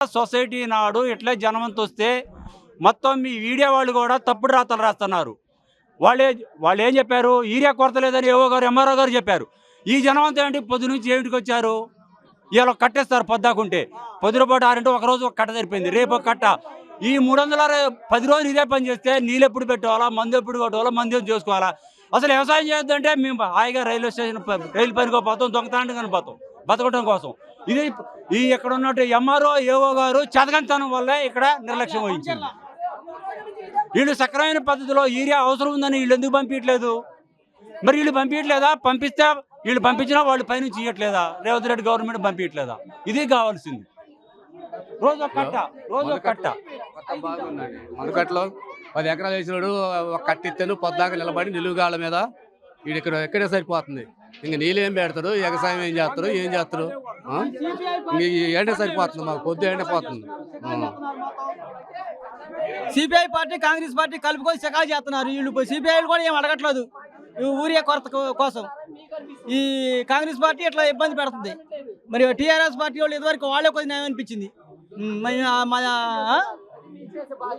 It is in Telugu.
సొసైటీ నాడు ఇట్లా జనమంతా వస్తే మొత్తం మీ మీడియా వాళ్ళు కూడా తప్పుడు రాతలు రాస్తున్నారు. వాళ్ళు ఏం చెప్పారు? యూరియా కొరత లేదని ఏవో గారు ఎంఆర్ఓ గారు చెప్పారు. ఈ జనమంతా ఏంటి పొద్దు నుంచి ఏమిటికి వచ్చారు? ఇలా కట్టేస్తారు పొద్దాకుంటే. పొద్దునపాటు 6 ఒకరోజు ఒక కట్ట సరిపోయింది, రేపు ఒక కట్ట. ఈ 310 రోజులు ఇదే పని చేస్తే నీళ్ళు ఎప్పుడు పెట్టుకోవాలా, మందు ఎప్పుడు కొట్టుకోవాలా, మందు ఏం చేసుకోవాలా? అసలు వ్యవసాయం చేయొద్దంటే మేము హాయిగా రైల్వే స్టేషన్ రైలు పనికో పోతాం, దొంగతనానికి కానీ పోతాం బతకడం కోసం. ఇది ఈ ఇక్కడ ఉన్నట్టు ఎంఆర్ఓ ఏవో గారు చదగంతనం వల్లే ఇక్కడ నిర్లక్ష్యం వహించింది. వీళ్ళు సక్రమైన పద్ధతిలో యూరియా అవసరం ఉందని వీళ్ళు ఎందుకు పంపించట్లేదు? మరి వీళ్ళు పంపించట్లేదా? పంపిస్తే వీళ్ళు పంపించినా వాళ్ళు పైనుంచి ఇవ్వట్లేదా? రేవంత్ రెడ్డి గవర్నమెంట్ పంపించట్లేదా? ఇది కావాల్సింది. రోజు ఒక కట్ట, రోజు ఒక కట్ట. మనకట్లో 10 ఎకరాలు వేసినాడు, ఒక కట్ట ఇస్తాను పొద్దాక నిలబడి నిలువుగాళ్ళ మీద వీడు ఎక్కడే సరిపోతుంది. ఇంక నీళ్ళు ఏం పెడతారు, వ్యవసాయం ఏం చేస్తారు, ఇంక ఎండే సరిపోతుంది, మాకు పొద్దు ఎండిపోతుంది. సిపిఐ పార్టీ కాంగ్రెస్ పార్టీ కలుపుకొని సకాలు చేస్తున్నారు. వీళ్ళు సిపిఐ కూడా ఏం అడగట్లేదు ఊరియా కొరత కోసం. ఈ కాంగ్రెస్ పార్టీ ఇట్లా ఇబ్బంది పెడుతుంది. మరి టీఆర్ఎస్ పార్టీ వాళ్ళు ఇదివరకు వాళ్ళే కొద్ది న్యాయం అనిపించింది.